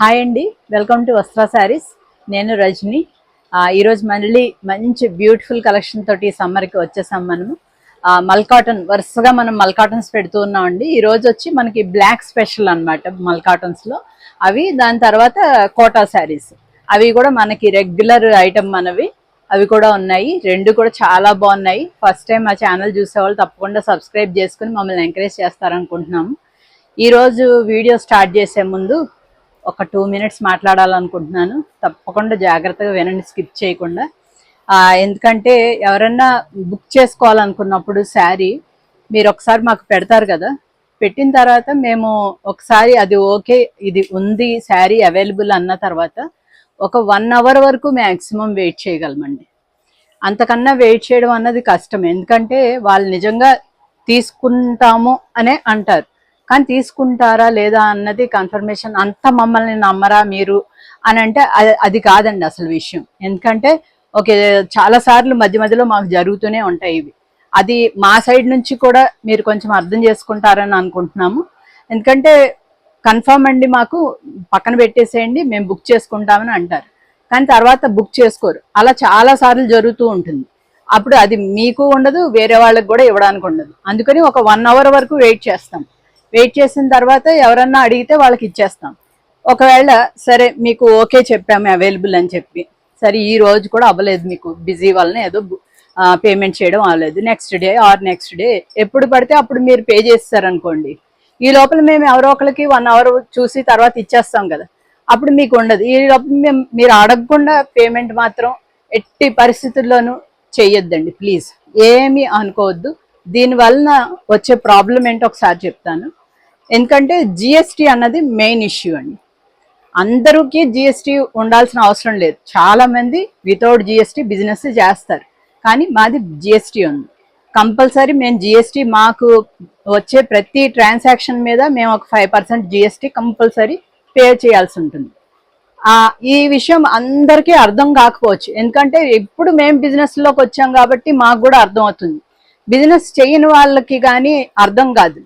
Hi అండి, welcome to వస్త్ర శారీస్. నేను రజని. ఈరోజు మళ్ళీ మంచి బ్యూటిఫుల్ కలెక్షన్ తోటి సమ్మర్కి వచ్చేసాం మనము. మల్ కాటన్ వరుసగా మనం మల్ కాటన్స్ పెడుతూ ఉన్నామండి. ఈరోజు వచ్చి మనకి బ్లాక్ స్పెషల్ అనమాట మల్ కాటన్స్లో. అవి దాని తర్వాత కోటా శారీస్, అవి కూడా మనకి రెగ్యులర్ ఐటమ్ మనవి. అవి కూడా ఉన్నాయి, రెండు కూడా చాలా బాగున్నాయి. ఫస్ట్ టైం మా ఛానల్ చూసేవాళ్ళు తప్పకుండా సబ్స్క్రైబ్ చేసుకుని మమ్మల్ని ఎంకరేజ్ చేస్తారనుకుంటున్నాము. ఈరోజు వీడియో స్టార్ట్ చేసే ముందు ఒక 2 minutes మాట్లాడాలనుకుంటున్నాను. తప్పకుండా జాగ్రత్తగా వినండి, స్కిప్ చేయకుండా. ఎందుకంటే ఎవరన్నా బుక్ చేసుకోవాలనుకున్నప్పుడు శారీ మీరు ఒకసారి మాకు పెడతారు కదా, పెట్టిన తర్వాత మేము ఒకసారి అది ఓకే ఇది ఉంది శారీ అవైలబుల్ అన్న తర్వాత ఒక 1 hour వరకు మ్యాక్సిమం వెయిట్ చేయగలమండి. అంతకన్నా వెయిట్ చేయడం అన్నది కష్టం. ఎందుకంటే వాళ్ళు నిజంగా తీసుకుంటాము అనే అంటారు, కానీ తీసుకుంటారా లేదా అన్నది కన్ఫర్మేషన్. అంత మమ్మల్ని నమ్మరా మీరు అని అంటే అది కాదండి అసలు విషయం. ఎందుకంటే ఓకే, చాలా సార్లు మధ్య మధ్యలో మాకు జరుగుతూనే ఉంటాయి ఇవి. అది మా సైడ్ నుంచి కూడా మీరు కొంచెం అర్థం చేసుకుంటారని అనుకుంటున్నాము. ఎందుకంటే కన్ఫర్మ్ అండి, మాకు పక్కన పెట్టేసేయండి మేము బుక్ చేసుకుంటామని అంటారు, కానీ తర్వాత బుక్ చేసుకోరు. అలా చాలా సార్లు జరుగుతూ ఉంటుంది. అప్పుడు అది మీకు ఉండదు, వేరే వాళ్ళకి కూడా ఇవ్వడానికి ఉండదు. అందుకని ఒక 1 hour వరకు వెయిట్ చేస్తాం. వెయిట్ చేసిన తర్వాత ఎవరన్నా అడిగితే వాళ్ళకి ఇచ్చేస్తాం. ఒకవేళ సరే మీకు ఓకే చెప్పాము అవైలబుల్ అని చెప్పి, సరే ఈ రోజు కూడా అవ్వలేదు, మీకు బిజీ వలన ఏదో పేమెంట్ చేయడం అవ్వలేదు, next day or next day ఎప్పుడు పడితే అప్పుడు మీరు పే చేస్తారనుకోండి, ఈ లోపల మేము ఎవరో ఒకరికి 1 hour చూసి తర్వాత ఇచ్చేస్తాం కదా, అప్పుడు మీకు ఉండదు. ఈ లోపల మీరు అడగకుండా పేమెంట్ మాత్రం ఎట్టి పరిస్థితుల్లోనూ చెయ్యొద్దండి ప్లీజ్, ఏమీ అనుకోవద్దు. దీనివలన వచ్చే ప్రాబ్లం ఏంటో ఒకసారి చెప్తాను. ఎందుకంటే జిఎస్టీ అన్నది మెయిన్ ఇష్యూ అండి. అందరికీ జిఎస్టీ ఉండాల్సిన అవసరం లేదు. చాలా మంది వితౌట్ జిఎస్టీ బిజినెస్ చేస్తారు, కానీ మాది జిఎస్టీ ఉంది కంపల్సరీ. మేము జిఎస్టీ మాకు వచ్చే ప్రతి ట్రాన్సాక్షన్ మీద మేము ఒక 5% జిఎస్టీ కంపల్సరీ పే చేయాల్సి ఉంటుంది. ఈ విషయం అందరికీ అర్థం కాకపోవచ్చు, ఎందుకంటే ఇప్పుడు మేము బిజినెస్లోకి వచ్చాం కాబట్టి మాకు కూడా అర్థం అవుతుంది. బిజినెస్ చేయని వాళ్ళకి కానీ అర్థం కాదు.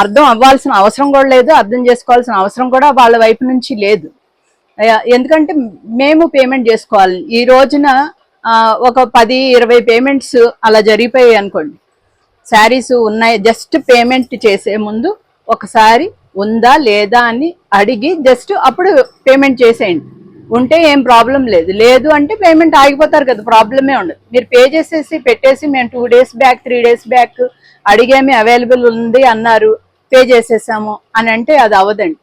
అర్థం అవ్వాల్సిన అవసరం కూడా లేదు, అర్థం చేసుకోవాల్సిన అవసరం కూడా వాళ్ళ వైపు నుంచి లేదు. ఎందుకంటే మేము పేమెంట్ చేసుకోవాలి. ఈ రోజున ఒక 10-20 పేమెంట్స్ అలా జరిగిపోయాయి అనుకోండి, శారీస్ ఉన్నాయి, జస్ట్ పేమెంట్ చేసే ముందు ఒకసారి ఉందా లేదా అని అడిగి జస్ట్ అప్పుడు పేమెంట్ చేసేయండి. ఉంటే ఏం ప్రాబ్లం లేదు, లేదు అంటే పేమెంట్ ఆగిపోతారు కదా, ప్రాబ్లమే ఉండదు. మీరు పే చేసేసి పెట్టేసి మేము 2 days బ్యాక్ 3 days బ్యాక్ అడిగేమి అవైలబుల్ ఉంది అన్నారు, పే చేసేసాము అని అంటే అది అవ్వదండి.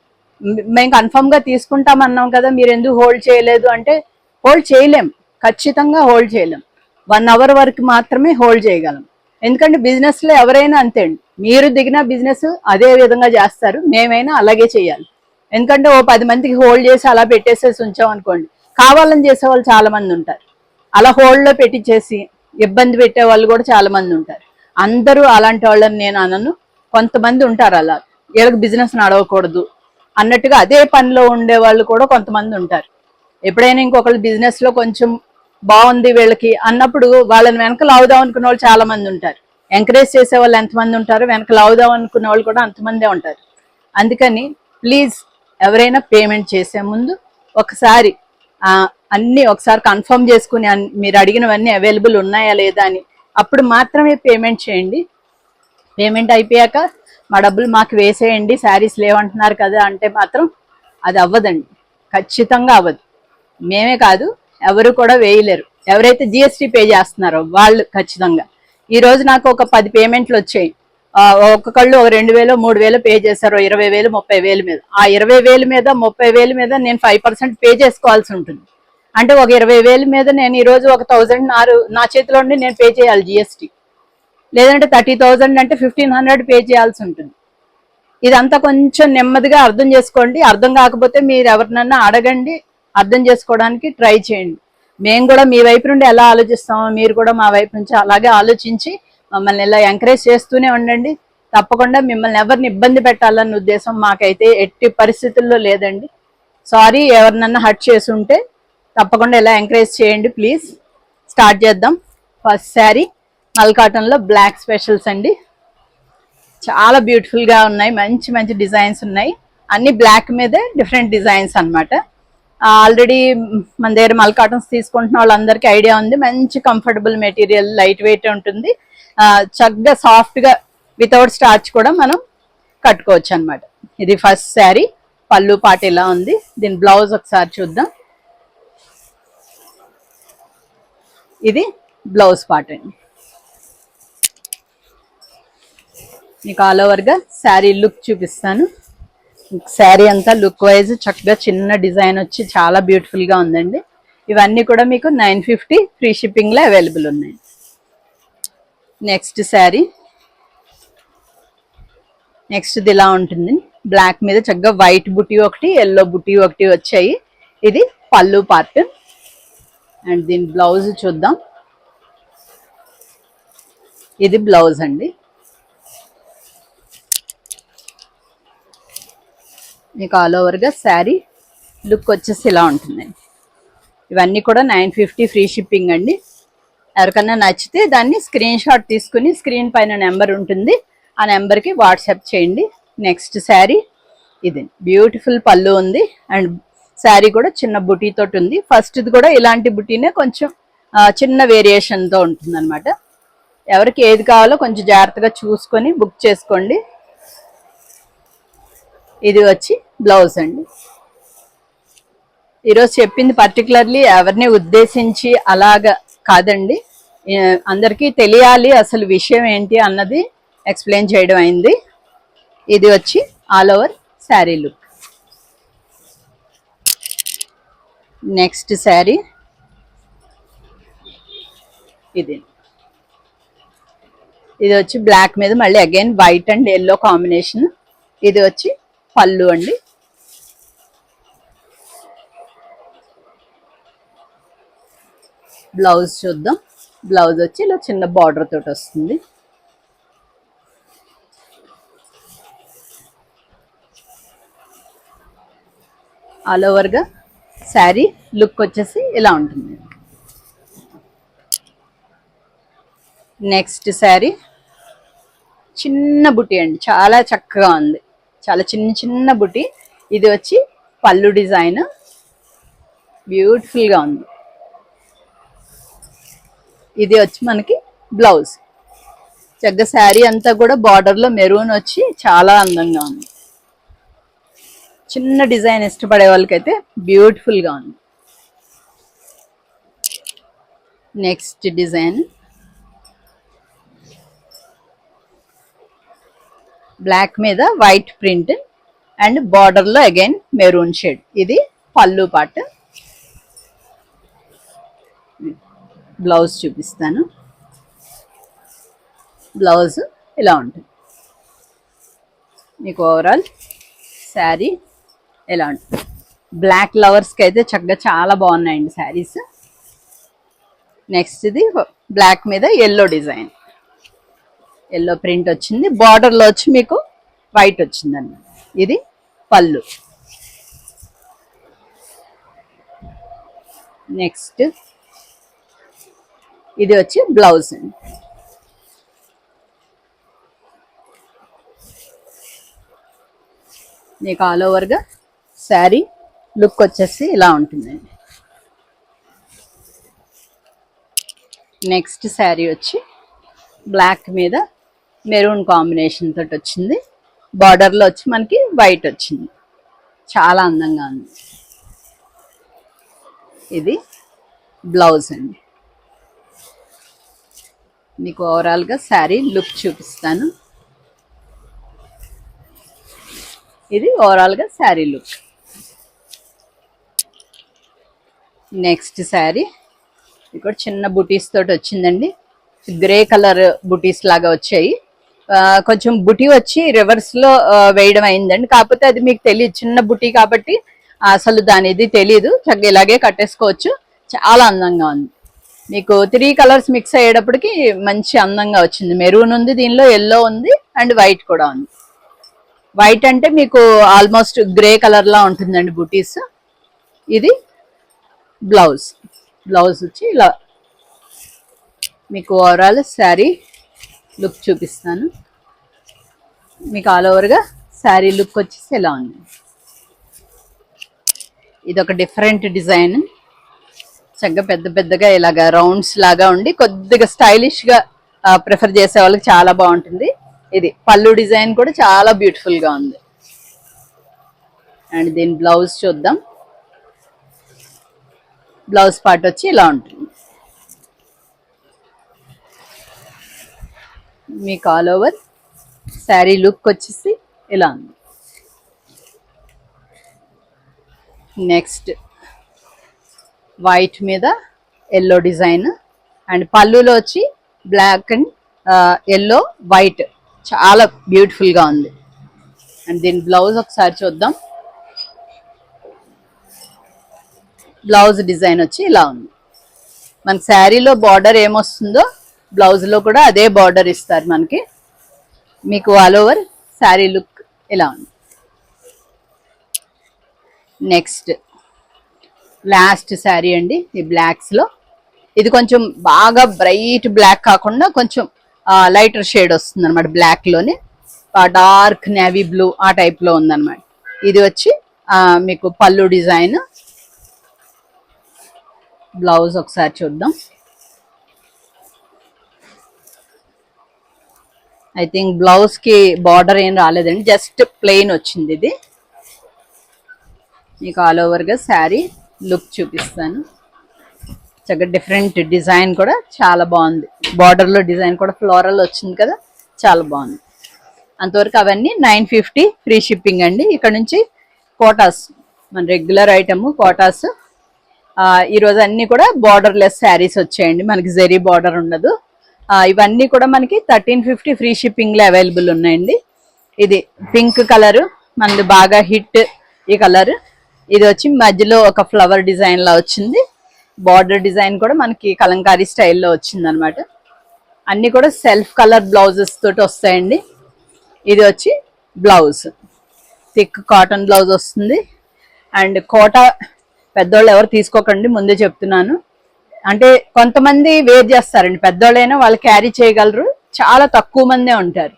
మేము కన్ఫర్మ్గా తీసుకుంటామన్నాం కదా, మీరు ఎందుకు హోల్డ్ చేయలేదు అంటే హోల్డ్ చేయలేం, ఖచ్చితంగా హోల్డ్ చేయలేం. 1 hour వరకు మాత్రమే హోల్డ్ చేయగలం. ఎందుకంటే బిజినెస్లో ఎవరైనా అంతే అండి, మీరు దిగిన బిజినెస్ అదే విధంగా చేస్తారు, మేమైనా అలాగే చేయాలి. ఎందుకంటే ఓ 10 మందికి హోల్డ్ చేసి అలా పెట్టేసేసి ఉంచాం అనుకోండి, కావాలని చేసేవాళ్ళు చాలా మంది ఉంటారు. అలా హోల్డ్లో పెట్టించేసి ఇబ్బంది పెట్టే వాళ్ళు కూడా చాలా మంది ఉంటారు. అందరూ అలాంటి వాళ్ళని నేను అనను, కొంతమంది ఉంటారు అలా, వీళ్ళకి బిజినెస్ నడవకూడదు అన్నట్టుగా అదే పనిలో ఉండే వాళ్ళు కూడా కొంతమంది ఉంటారు. ఎప్పుడైనా ఇంకొకళ్ళు బిజినెస్లో కొంచెం బాగుంది వీళ్ళకి అన్నప్పుడు వాళ్ళని వెనక లావుదాం అనుకునే వాళ్ళు చాలా మంది ఉంటారు. ఎంకరేజ్ చేసే వాళ్ళు ఎంతమంది ఉంటారు, వెనక లావుదాం అనుకునే వాళ్ళు కూడా అంతమందే ఉంటారు. అందుకని ప్లీజ్ ఎవరైనా పేమెంట్ చేసే ముందు ఒకసారి అన్నీ ఒకసారి కన్ఫర్మ్ చేసుకుని మీరు అడిగినవన్నీ అవైలబుల్ ఉన్నాయా లేదా అని అప్పుడు మాత్రమే పేమెంట్ చేయండి. పేమెంట్ అయిపోయాక మా డబ్బులు మాకు వేసేయండి, శారీస్ లేవంటున్నారు కదా అంటే మాత్రం అది అవ్వదండి, ఖచ్చితంగా అవ్వదు. మేమే కాదు ఎవరు కూడా వేయలేరు. ఎవరైతే జిఎస్టీ పే చేస్తున్నారో వాళ్ళు ఖచ్చితంగా. ఈరోజు నాకు ఒక 10 పేమెంట్లు వచ్చాయి, ఒక్కొక్కళ్ళు ఒక 2,000 3,000 పే చేశారు, 20,000 30,000 మీద. ఆ 20,000 మీద 30,000 మీద నేను 5% పే చేసుకోవాల్సి ఉంటుంది. అంటే ఒక 20,000 మీద నేను ఈరోజు ఒక 1,000 నా చేతిలో ఉండి నేను పే చేయాలి జిఎస్టీ. లేదంటే 30,000 అంటే 1,500 పే చేయాల్సి ఉంటుంది. ఇదంతా కొంచెం నెమ్మదిగా అర్థం చేసుకోండి. అర్థం కాకపోతే మీరు ఎవరినన్నా అడగండి, అర్థం చేసుకోవడానికి ట్రై చేయండి. మేము కూడా మీ వైపు నుండి ఎలా ఆలోచిస్తామో మీరు కూడా మా వైపు నుంచి అలాగే ఆలోచించి మమ్మల్ని ఇలా ఎంకరేజ్ చేస్తూనే ఉండండి. తప్పకుండా మిమ్మల్ని ఎవరిని ఇబ్బంది పెట్టాలన్న ఉద్దేశం మాకైతే ఎట్టి పరిస్థితుల్లో లేదండి. సారీ ఎవరినన్నా హర్ట్ చేసి ఉంటే తప్పకుండా ఇలా ఎంకరేజ్ చేయండి ప్లీజ్. స్టార్ట్ చేద్దాం. ఫస్ట్ శారీ మల్ కాటన్లో బ్లాక్ స్పెషల్స్ అండి, చాలా బ్యూటిఫుల్గా ఉన్నాయి, మంచి మంచి డిజైన్స్ ఉన్నాయి. అన్ని బ్లాక్ మీదే డిఫరెంట్ డిజైన్స్ అన్నమాట. ఆల్రెడీ మన దగ్గర మల్ కాటన్స్ తీసుకుంటున్న వాళ్ళందరికీ ఐడియా ఉంది. మంచి కంఫర్టబుల్ మెటీరియల్, లైట్ వెయిట్ ఉంటుంది. చక్కగా సాఫ్ట్గా వితౌట్ స్టార్చ్ కూడా మనం కట్టుకోవచ్చు అన్నమాట. ఇది ఫస్ట్ శారీ. పళ్ళు పాట ఇలా ఉంది. దీని బ్లౌజ్ ఒకసారి చూద్దాం. ఇది బ్లౌజ్ పార్ట్ అండి. మీకు ఆల్ ఓవర్గా శారీ లుక్ చూపిస్తాను. శారీ అంతా లుక్ వైజ్ చక్కగా చిన్న డిజైన్ వచ్చి చాలా బ్యూటిఫుల్గా ఉందండి. ఇవన్నీ కూడా మీకు 950 ఫ్రీ షిప్పింగ్లో అవైలబుల్ ఉన్నాయి. నెక్స్ట్ శారీ, నెక్స్ట్ ఇలా ఉంటుంది. బ్లాక్ మీద చక్కగా వైట్ బుటీ ఒకటి, ఎల్లో బుటీ ఒకటి వచ్చాయి. ఇది పళ్ళు పార్ట్. అండ్ దీని బ్లౌజ్ చూద్దాం. ఇది బ్లౌజ్ అండి. మీకు ఆల్ ఓవర్గా శారీ లుక్ వచ్చేసి ఇలా ఉంటుందండి. ఇవన్నీ కూడా 950 ఫ్రీ షిప్పింగ్ అండి. ఎవరికన్నా నచ్చితే దాన్ని స్క్రీన్ షాట్ తీసుకుని స్క్రీన్ పైన నెంబర్ ఉంటుంది, ఆ నెంబర్కి వాట్సాప్ చేయండి. నెక్స్ట్ శారీ ఇది బ్యూటిఫుల్ పళ్ళు ఉంది. అండ్ శారీ కూడా చిన్న బుటీతోటి ఉంది. ఫస్ట్ది కూడా ఇలాంటి బుటీనే కొంచెం చిన్న వేరియేషన్తో ఉంటుంది అనమాట. ఎవరికి ఏది కావాలో కొంచెం జాగ్రత్తగా చూసుకొని బుక్ చేసుకోండి. ఇది వచ్చి బ్లౌజ్ అండి. ఈరోజు చెప్పింది పర్టికులర్లీ ఎవరిని ఉద్దేశించి అలాగా కాదండి, అందరికీ తెలియాలి అసలు విషయం ఏంటి అన్నది ఎక్స్ప్లెయిన్ చేయడం అయింది. ఇది వచ్చి all over sari look. Next sari ఇది వచ్చి బ్లాక్ మీద మళ్ళీ again white and yellow combination. ఇది వచ్చి పళ్ళు అండి. బ్లౌజ్ చూద్దాం. బ్లౌజ్ వచ్చి ఇలా చిన్న బార్డర్ తోటి వస్తుంది. ఆల్ ఓవర్గా శారీ లుక్ వచ్చేసి ఇలా ఉంటుంది. నెక్స్ట్ శారీ చిన్న బుటీ అండి, చాలా చక్కగా ఉంది. చాలా చిన్న బుటీ. ఇది వచ్చి పళ్ళు డిజైన్ బ్యూటిఫుల్గా ఉంది. ఇది వచ్చి మనకి బ్లౌజ్. చక్కగా శారీ అంతా కూడా బార్డర్లో మెరూన్ వచ్చి చాలా అందంగా ఉంది. చిన్న డిజైన్ ఇష్టపడే వాళ్ళకైతే బ్యూటిఫుల్గా ఉంది. నెక్స్ట్ డిజైన్ బ్లాక్ మీద వైట్ ప్రింట్ అండ్ బార్డర్లో అగైన్ మెరూన్ షేడ్. ఇది పళ్ళు పార్ట్. బ్లౌజ్ చూపిస్తాను. బ్లౌజ్ ఇలా ఉంటుంది. మీకు ఓవరాల్ శారీ ఎలా ఉంటుంది. బ్లాక్ లవర్స్కి అయితే చక్కగా చాలా బాగున్నాయండి శారీస్. నెక్స్ట్ ఇది బ్లాక్ మీద ఎల్లో డిజైన్, ఎల్లో ప్రింట్ వచ్చింది. బార్డర్లో వచ్చి మీకు వైట్ వచ్చిందండి. ఇది పళ్ళు. నెక్స్ట్ ఇది వచ్చి బ్లౌజ్ అండి. మీకు ఆల్ ఓవర్గా శారీ లుక్ వచ్చేసి ఇలా ఉంటుందండి. నెక్స్ట్ శారీ వచ్చి బ్లాక్ మీద మెరూన్ కాంబినేషన్ తోటి వచ్చింది. బార్డర్లో వచ్చి మనకి వైట్ వచ్చింది. చాలా అందంగా ఉంది. ఇది బ్లౌజ్ అండి. మీకు ఓవరాల్గా శారీ లుక్ చూపిస్తాను. ఇది ఓవరాల్గా శారీ లుక్. నెక్స్ట్ శారీ ఇక్కడ చిన్న బుటీస్ తోటి వచ్చిందండి. గ్రే కలర్ బుటీస్ లాగా వచ్చాయి. కొంచెం బుటీ వచ్చి రివర్స్లో వేయడం అయిందండి. కాకపోతే అది మీకు తెలియదు, చిన్న బుటీ కాబట్టి అసలు దాని ఇది తెలీదు. చక్కగా ఇలాగే కట్టేసుకోవచ్చు. చాలా అందంగా ఉంది. మీకు 3 కలర్స్ మిక్స్ అయ్యేటప్పటికి మంచి అందంగా వచ్చింది. మెరూన్ ఉంది, దీనిలో ఎల్లో ఉంది అండ్ వైట్ కూడా ఉంది. వైట్ అంటే మీకు ఆల్మోస్ట్ గ్రే కలర్లా ఉంటుందండి బుటీస్. ఇది బ్లౌజ్. బ్లౌజ్ వచ్చి ఇలా. మీకు ఓవరాల్ శారీ లుక్ చూపిస్తాను. మీకు ఆల్ ఓవర్గా శారీ లుక్ వచ్చేసి ఎలా ఉంది. ఇది ఒక డిఫరెంట్ డిజైన్, చక్కగా పెద్ద పెద్దగా ఇలాగా రౌండ్స్ లాగా ఉండి కొద్దిగా స్టైలిష్ గా ప్రిఫర్ చేసే వాళ్ళకి చాలా బాగుంటుంది. ఇది పళ్ళు డిజైన్ కూడా చాలా బ్యూటిఫుల్ గా ఉంది. అండ్ దీని బ్లౌజ్ చూద్దాం. బ్లౌజ్ పార్ట్ వచ్చి ఇలా ఉంటుంది. మీకు ఆల్ ఓవర్ శారీ లుక్ వచ్చేసి ఇలా ఉంది. నెక్స్ట్ వైట్ మీద ఎల్లో డిజైన్ అండ్ పళ్ళులో వచ్చి బ్లాక్ అండ్ ఎల్లో వైట్ చాలా బ్యూటిఫుల్ గా ఉంది. అండ్ దీని బ్లౌజ్ ఒకసారి చూద్దాం. బ్లౌజ్ డిజైన్ వచ్చి ఇలా ఉంది. మన శారీలో బార్డర్ ఏమొస్తుందో బ్లౌజ్ లో కూడా అదే బార్డర్ ఇస్తారు మనకి. మీకు ఆల్ ఓవర్ శారీ లుక్ ఇలా ఉంది. నెక్స్ట్ లాస్ట్ శారీ అండి, ఈ బ్లాక్స్ లో. ఇది కొంచెం బాగా బ్రైట్ బ్లాక్ కాకుండా కొంచెం లైటర్ షేడ్ వస్తుంది అనమాట. బ్లాక్ లోనే డార్క్ నేవీ బ్లూ ఆ టైప్ లో ఉందన్నమాట. ఇది వచ్చి మీకు పళ్ళు డిజైన్. బ్లౌజ్ ఒకసారి చూద్దాం. ఐ థింక్ బ్లౌజ్ కి బార్డర్ ఏం రాలేదండి, జస్ట్ ప్లెయిన్ వచ్చింది. ఇది మీకు ఆల్ ఓవర్ గా శారీ లుక్ చూపిస్తాను. చక్కగా డిఫరెంట్ డిజైన్ కూడా చాలా బాగుంది. బార్డర్ లో డిజైన్ కూడా ఫ్లోరల్ వచ్చింది కదా, చాలా బాగుంది. అంతవరకు అవన్నీ 950 ఫ్రీ షిప్పింగ్ అండి. ఇక్కడ నుంచి కోటాస్, మన రెగ్యులర్ ఐటమ్ కోటాస్. ఈరోజు అన్ని కూడా బార్డర్ లెస్ శారీస్ వచ్చాయండి, మనకి జరీ బార్డర్ ఉండదు. ఇవన్నీ కూడా మనకి 1350 ఫ్రీ షిప్పింగ్ లో అవైలబుల్ ఉన్నాయండి. ఇది పింక్ కలర్ మనది బాగా హిట్ ఈ కలర్. ఇది వచ్చి మధ్యలో ఒక ఫ్లవర్ డిజైన్ లా వచ్చింది. బార్డర్ డిజైన్ కూడా మనకి కలంకారీ స్టైల్లో వచ్చింది అనమాట. అన్ని కూడా సెల్ఫ్ కలర్ బ్లౌజెస్ తోటి వస్తాయండి. ఇది వచ్చి బ్లౌజ్ థిక్ కాటన్ బ్లౌజ్ వస్తుంది. అండ్ కోట పెద్దోళ్ళు ఎవరు తీసుకోకండి, ముందే చెప్తున్నాను. అంటే కొంతమంది వేర్ చేస్తారండి, పెద్దోళ్ళైనా వాళ్ళు క్యారీ చేయగలరు, చాలా తక్కువ మందే ఉంటారు.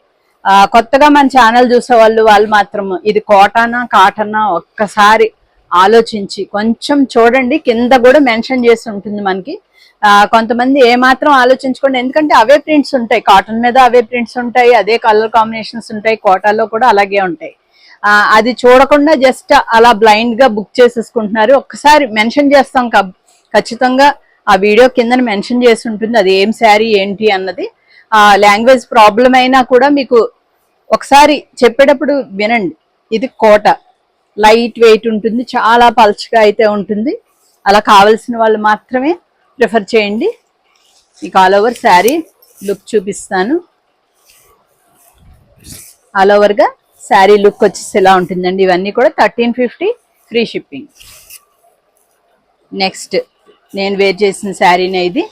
కొత్తగా మన ఛానల్ చూసే వాళ్ళు మాత్రం ఇది కోటానా కాటనా ఒక్కసారి ఆలోచించి కొంచెం చూడండి. కింద కూడా మెన్షన్ చేసి ఉంటుంది మనకి. కొంతమంది ఏమాత్రం ఆలోచించుకోండి, ఎందుకంటే అవే ప్రింట్స్ ఉంటాయి, కాటన్ మీద అవే ప్రింట్స్ ఉంటాయి, అదే కలర్ కాంబినేషన్స్ ఉంటాయి, కోటాలో కూడా అలాగే ఉంటాయి. అది చూడకుండా జస్ట్ అలా బ్లైండ్ గా బుక్ చేసేసుకుంటున్నారు. ఒక్కసారి మెన్షన్ చేస్తాం ఖచ్చితంగా, ఆ వీడియో కింద మెన్షన్ చేసి ఉంటుంది అది ఏం శారీ ఏంటి అన్నది. లాంగ్వేజ్ ప్రాబ్లం అయినా కూడా మీకు ఒకసారి చెప్పేటప్పుడు వినండి. ఇది కోట, లైట్ వెయిట్ ఉంటుంది, చాలా పల్చగా అయితే ఉంటుంది. అలా కావలసిన వాళ్ళు మాత్రమే ప్రిఫర్ చేయండి. మీకు ఆల్ ఓవర్ శారీ లుక్ చూపిస్తాను. ఆల్ ఓవర్ గా శారీ లుక్ వచ్చేసి ఎలా ఉంటుందండి. ఇవన్నీ కూడా 1350 ఫ్రీ షిప్పింగ్. నెక్స్ట్ నేను వేర్ చేసిన శారీనే ఇది,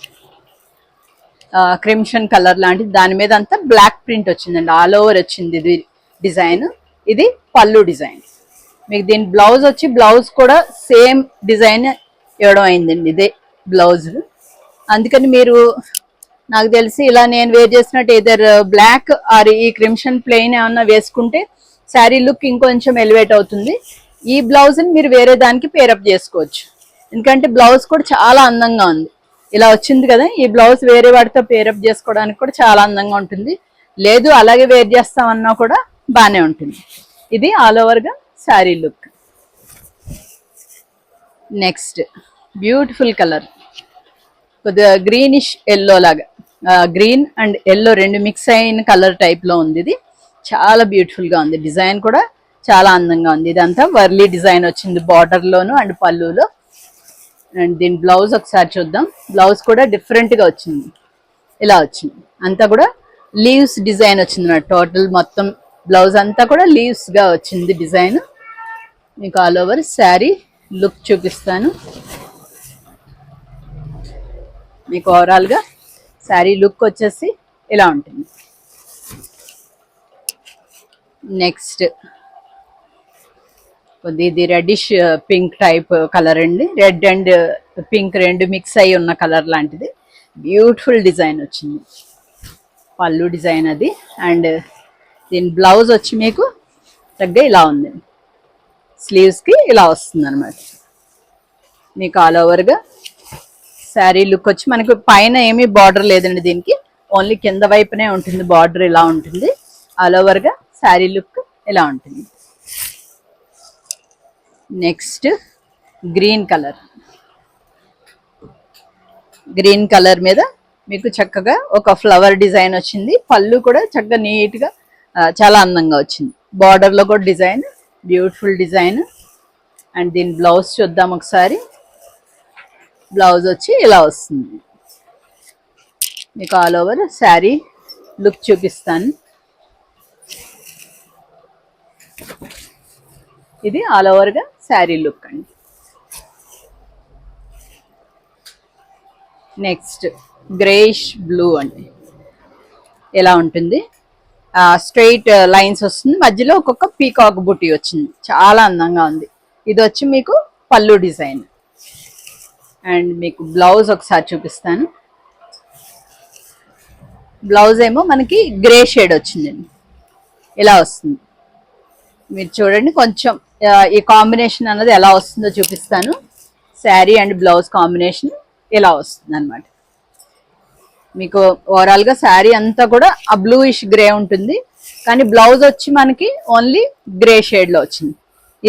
క్రిమ్షన్ కలర్ లాంటిది. దాని మీద అంతా బ్లాక్ ప్రింట్ వచ్చిందండి, ఆల్ ఓవర్ వచ్చింది ఇది డిజైన్. ఇది పళ్ళు డిజైన్. మీకు దీని బ్లౌజ్ వచ్చి బ్లౌజ్ కూడా సేమ్ డిజైన్ ఇవ్వడం అయిందండి, ఇదే బ్లౌజ్. అందుకని మీరు నాకు తెలిసి ఇలా నేను వేర్ చేసినట్టు ఏదర్ బ్లాక్ ఆర్ ఈ క్రిమ్షన్ ప్లెయిన్ ఏమన్నా వేసుకుంటే శారీ లుక్ ఇంకొంచెం ఎలివేట్ అవుతుంది. ఈ బ్లౌజ్ని మీరు వేరే దానికి పేరప్ చేసుకోవచ్చు, ఎందుకంటే బ్లౌజ్ కూడా చాలా అందంగా ఉంది. ఇలా వచ్చింది కదా, ఈ బ్లౌజ్ వేరే వాటితో పేరప్ చేసుకోవడానికి కూడా చాలా అందంగా ఉంటుంది. లేదు అలాగే వేర్ చేస్తామన్నా కూడా బాగానే ఉంటుంది. ఇది ఆల్ ఓవర్ గా sari look. Next beautiful colour, కొద్దిగా గ్రీనిష్ ఎల్లో లాగా, గ్రీన్ అండ్ ఎల్లో రెండు మిక్స్ అయిన కలర్ టైప్ లో ఉంది. ఇది చాలా బ్యూటిఫుల్ గా ఉంది, డిజైన్ కూడా చాలా అందంగా ఉంది. ఇదంతా వర్లీ డిజైన్ వచ్చింది బార్డర్ లోను అండ్ పళ్ళులో. అండ్ దీని బ్లౌజ్ ఒకసారి చూద్దాం. బ్లౌజ్ కూడా డిఫరెంట్ గా వచ్చింది, ఇలా వచ్చింది. అంతా కూడా లీవ్స్ డిజైన్ వచ్చింది నా టోటల్ మొత్తం బ్లౌజ్ అంతా కూడా లీవ్స్ గా వచ్చింది డిజైన్. మీకు ఆల్ ఓవర్ శారీ లుక్ చూపిస్తాను. మీకు ఓవరాల్ గా శారీ లుక్ వచ్చేసి ఇలా ఉంటుంది. నెక్స్ట్ ఇది రెడ్డిష్ పింక్ టైప్ కలర్ అండి, రెడ్ అండ్ పింక్ రెండు మిక్స్ అయి ఉన్న కలర్ లాంటిది. బ్యూటిఫుల్ డిజైన్ వచ్చింది, పళ్ళు డిజైన్ అది. అండ్ దీని బ్లౌజ్ వచ్చి మీకు తగ్గ ఇలా ఉంది, స్లీవ్స్ కి ఇలా వస్తుంది అనమాట. మీకు ఆల్ ఓవర్గా శారీ లుక్ వచ్చి మనకు పైన ఏమీ బార్డర్ లేదండి, దీనికి ఓన్లీ కింద వైపునే ఉంటుంది బార్డర్. ఇలా ఉంటుంది ఆల్ ఓవర్గా శారీ లుక్ ఇలా ఉంటుంది. నెక్స్ట్ గ్రీన్ కలర్ మీద మీకు చక్కగా ఒక ఫ్లవర్ డిజైన్ వచ్చింది. పళ్ళు కూడా చక్కగా నీట్గా చాలా అందంగా వచ్చింది. బార్డర్లో కూడా డిజైన్, బ్యూటిఫుల్ డిజైన్. అండ్ దీని బ్లౌజ్ చూద్దాం ఒకసారి. బ్లౌజ్ వచ్చి ఇలా వస్తుంది. మీకు ఆల్ ఓవర్ శారీ లుక్ చూపిస్తాను. ఇది ఆల్ ఓవర్గా శారీ లుక్ అండి. నెక్స్ట్ గ్రేష్ బ్లూ అండి. ఎలా ఉంటుంది, స్ట్రైట్ లైన్స్ వస్తుంది, మధ్యలో ఒక్కొక్క పీకాక్ బుటీ వచ్చింది, చాలా అందంగా ఉంది. ఇది వచ్చి మీకు పళ్ళు డిజైన్. అండ్ మీకు బ్లౌజ్ ఒకసారి చూపిస్తాను. బ్లౌజ్ ఏమో మనకి గ్రే షేడ్ వచ్చిందండి, ఇలా వస్తుంది. మీరు చూడండి కొంచెం ఈ కాంబినేషన్ అన్నది ఎలా వస్తుందో చూపిస్తాను. శారీ అండ్ బ్లౌజ్ కాంబినేషన్ ఇలా వస్తుంది అనమాట. మీకు ఓవరాల్గా శారీ అంతా కూడా ఆ బ్లూయిష్ గ్రే ఉంటుంది, కానీ బ్లౌజ్ వచ్చి మనకి ఓన్లీ గ్రే షేడ్లో వచ్చింది.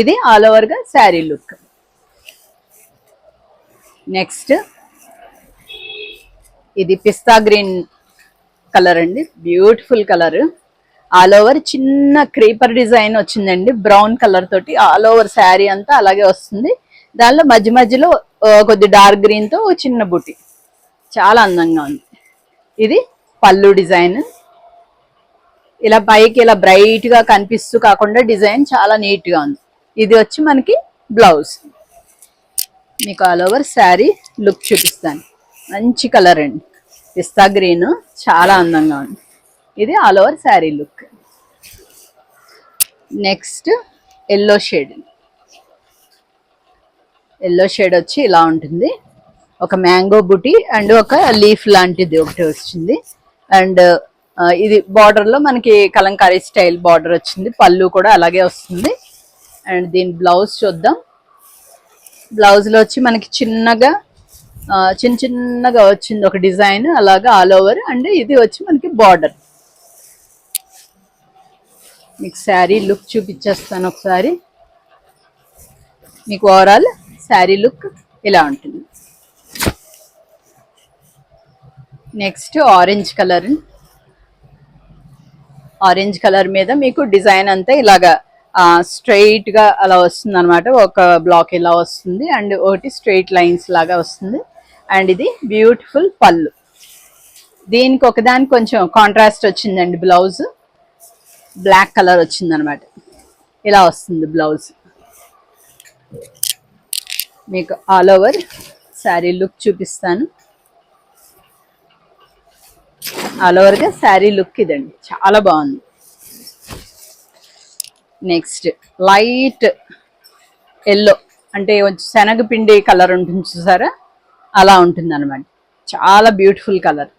ఇది ఆల్ ఓవర్గా శారీ లుక్. నెక్స్ట్ ఇది పిస్తా గ్రీన్ కలర్ అండి, బ్యూటిఫుల్ కలర్. ఆల్ ఓవర్ చిన్న క్రీపర్ డిజైన్ వచ్చిందండి, బ్రౌన్ కలర్ తోటి ఆల్ ఓవర్ శారీ అంతా అలాగే వస్తుంది. దానిలో మధ్యలో కొద్ది డార్క్ గ్రీన్తో చిన్న బుటీ, చాలా అందంగా ఉంది. ఇది పళ్ళు డిజైన్. ఇలా పైకి ఇలా బ్రైట్గా కనిపిస్తూ కాకుండా డిజైన్ చాలా నీట్గా ఉంది. ఇది వచ్చి మనకి బ్లౌజ్. మీకు ఆల్ ఓవర్ శారీ లుక్ చూపిస్తాను. మంచి కలర్ అండి, పిస్తా గ్రీన్, చాలా అందంగా ఉంది. ఇది all over sari look. Next yellow shade వచ్చి ఇలా ఉంటుంది. ఒక మ్యాంగో బుటీ అండ్ ఒక లీఫ్ లాంటిది ఒకటి వచ్చింది. అండ్ ఇది బార్డర్లో మనకి కలంకారీ స్టైల్ బార్డర్ వచ్చింది. పళ్ళు కూడా అలాగే వస్తుంది. అండ్ దీని బ్లౌజ్ చూద్దాం. బ్లౌజ్లో వచ్చి మనకి చిన్నగా చిన్నగా వచ్చింది ఒక డిజైన్, అలాగా ఆల్ ఓవర్. అండ్ ఇది వచ్చి మనకి బార్డర్. మీకు శారీ లుక్ చూపించేస్తాను ఒకసారి. మీకు ఓవరాల్ శారీ లుక్ ఇలా ఉంటుంది. నెక్స్ట్ ఆరెంజ్ కలర్ మీద మీకు డిజైన్ అంతా ఇలాగా స్ట్రైట్ గా అలా వస్తుంది అనమాట. ఒక బ్లాక్ ఇలా వస్తుంది అండ్ ఒకటి స్ట్రైట్ లైన్స్ లాగా వస్తుంది. అండ్ ఇది బ్యూటిఫుల్ పళ్ళు. దీనికి ఒకదానికి కొంచెం కాంట్రాస్ట్ వచ్చిందండి. బ్లౌజ్ బ్లాక్ కలర్ వచ్చింది అనమాట, ఇలా వస్తుంది బ్లౌజ్. మీకు ఆల్ ఓవర్ శారీ లుక్ చూపిస్తాను. ఆల్ ఓవర్గా శారీ లుక్ ఇదండి, చాలా బాగుంది. నెక్స్ట్ లైట్ ఎల్లో, అంటే శనగపిండి కలర్ ఉంటుంది చూసారా, అలా ఉంటుంది అనమాట. చాలా బ్యూటిఫుల్ కలర్.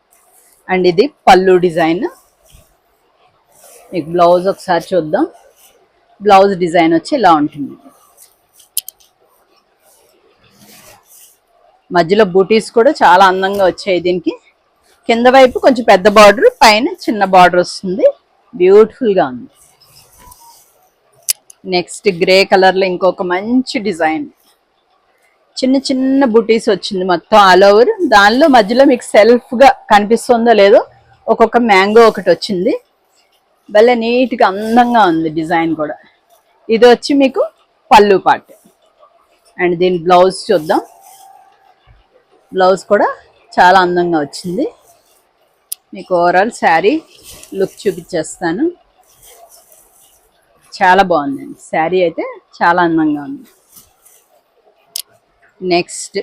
అండ్ ఇది పళ్ళు డిజైన్. మీకు బ్లౌజ్ ఒకసారి చూద్దాం. బ్లౌజ్ డిజైన్ వచ్చి ఇలా ఉంటుంది. మధ్యలో బూటీస్ కూడా చాలా అందంగా వచ్చాయి. దీనికి కింద వైపు కొంచెం పెద్ద బార్డర్, పైన చిన్న బార్డర్ వస్తుంది, బ్యూటిఫుల్గా ఉంది. నెక్స్ట్ గ్రే కలర్లో ఇంకొక మంచి డిజైన్, చిన్న బుటీస్ వచ్చింది మొత్తం ఆల్ ఓవర్. దానిలో మధ్యలో మీకు సెల్ఫ్గా కనిపిస్తుందో లేదో ఒక్కొక్క మ్యాంగో ఒకటి వచ్చింది, భలే నీట్గా అందంగా ఉంది డిజైన్ కూడా. ఇది వచ్చి మీకు పళ్ళు పార్ట్. అండ్ దీని బ్లౌజ్ చూద్దాం. బ్లౌజ్ కూడా చాలా అందంగా వచ్చింది. మీకు ఓవరాల్ శారీ లుక్ చూపించేస్తాను. చాలా బాగుందండి శారీ అయితే, చాలా అందంగా ఉంది. నెక్స్ట్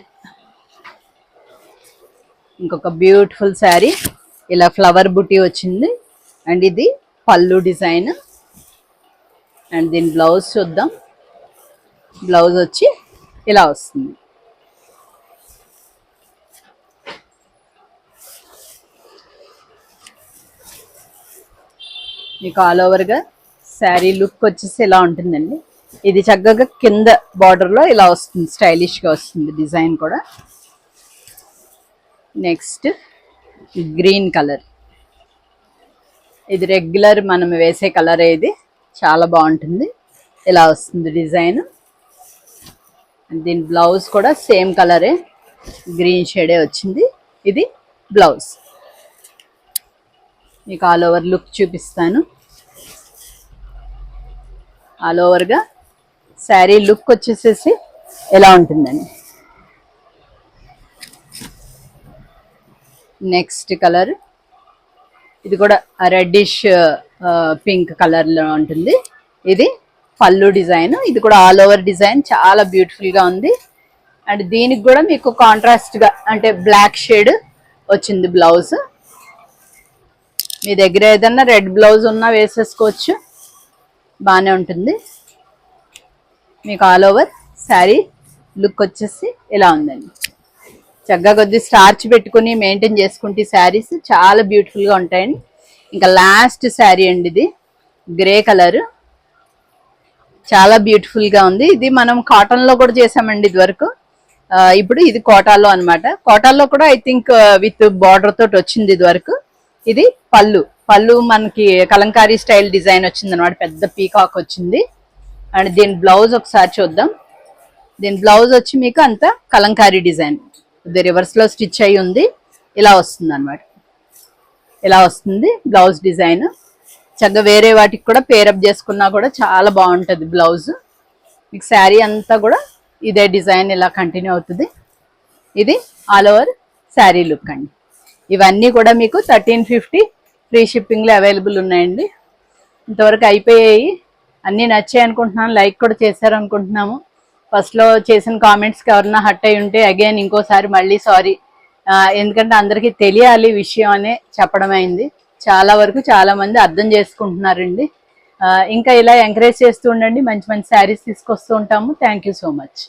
ఇంకొక బ్యూటిఫుల్ శారీ, ఇలా ఫ్లవర్ బుటీ వచ్చింది. అండ్ ఇది పళ్ళు డిజైన్. అండ్ దీని బ్లౌజ్ చూద్దాం. బ్లౌజ్ వచ్చి ఇలా వస్తుంది. మీకు ఆల్ ఓవర్గా శారీ లుక్ వచ్చేసి ఇలా ఉంటుందండి. ఇది చక్కగా కింద బార్డర్ లో ఇలా వస్తుంది, స్టైలిష్ గా వస్తుంది డిజైన్ కూడా. నెక్స్ట్ గ్రీన్ కలర్, ఇది రెగ్యులర్ మనం వేసే కలర్, ఇది చాలా బాగుంటుంది. ఇలా వస్తుంది డిజైన్. దీని బ్లౌజ్ కూడా సేమ్ కలరే, గ్రీన్ షేడే వచ్చింది. ఇది బ్లౌజ్. మీకు ఆల్ ఓవర్ లుక్ చూపిస్తాను. ఆల్ ఓవర్గా శారీ లుక్ వచ్చేసేసి ఎలా ఉంటుందండి. నెక్స్ట్ కలర్, ఇది కూడా రెడ్డిష్ పింక్ కలర్లో ఉంటుంది. ఇది పళ్ళు డిజైన్, ఇది కూడా ఆల్ ఓవర్ డిజైన్ చాలా బ్యూటిఫుల్గా ఉంది. అండ్ దీనికి కూడా మీకు కాంట్రాస్ట్గా అంటే బ్లాక్ షేడ్ వచ్చింది బ్లౌజ్. మీ దగ్గర ఏదన్నా రెడ్ బ్లౌజ్ ఉన్నా వేసేసుకోవచ్చు, బాగానే ఉంటుంది. మీకు ఆల్ ఓవర్ శారీ లుక్ వచ్చేసి ఇలా ఉందండి. చక్కగా కొద్ది స్టార్చ్ పెట్టుకుని మెయింటైన్ చేసుకుంటే శారీస్ చాలా బ్యూటిఫుల్గా ఉంటాయండి. ఇంకా లాస్ట్ శారీ అండి, ఇది గ్రే కలర్, చాలా బ్యూటిఫుల్గా ఉంది. ఇది మనం కాటన్లో కూడా చేసామండి ఇది వరకు. ఇప్పుడు ఇది కోటాలో అనమాట. కోటాలో కూడా ఐ థింక్ విత్ బార్డర్ తోటి వచ్చింది ఇది వరకు. ఇది పళ్ళు, పళ్ళు మనకి కలంకారీ స్టైల్ డిజైన్ వచ్చింది అనమాట, పెద్ద పీకాక్ వచ్చింది. అండ్ దీని బ్లౌజ్ ఒకసారి చూద్దాం. దీని బ్లౌజ్ వచ్చి మీకు అంత కలంకారీ డిజైన్, ఇది రివర్స్ లో స్టిచ్ అయి ఉంది. ఇలా వస్తుంది అనమాట, ఇలా వస్తుంది బ్లౌజ్ డిజైన్. చక్కగా వేరే వాటికి కూడా పేరప్ చేసుకున్నా కూడా చాలా బాగుంటుంది బ్లౌజ్. మీకు శారీ అంతా కూడా ఇదే డిజైన్ ఇలా కంటిన్యూ అవుతుంది. ఇది ఆల్ ఓవర్ శారీ లుక్ అండి. ఇవన్నీ కూడా మీకు 1350 ఫ్రీ షిప్పింగ్లో అవైలబుల్ ఉన్నాయండి. ఇంతవరకు అయిపోయాయి, అన్నీ నచ్చాయి అనుకుంటున్నాను. లైక్ కూడా చేశారు అనుకుంటున్నాము. ఫస్ట్లో చేసిన కామెంట్స్కి ఎవరన్నా హట్ అయి ఉంటే అగైన్ ఇంకోసారి మళ్ళీ సారీ. ఎందుకంటే అందరికీ తెలియాలి విషయం అనే చెప్పడం అయింది. చాలా వరకు చాలా మంది అర్థం చేసుకుంటున్నారండి. ఇంకా ఇలా ఎంకరేజ్ చేస్తూ ఉండండి, మంచి మంచి శారీస్ తీసుకొస్తూ ఉంటాము. Thank you so much.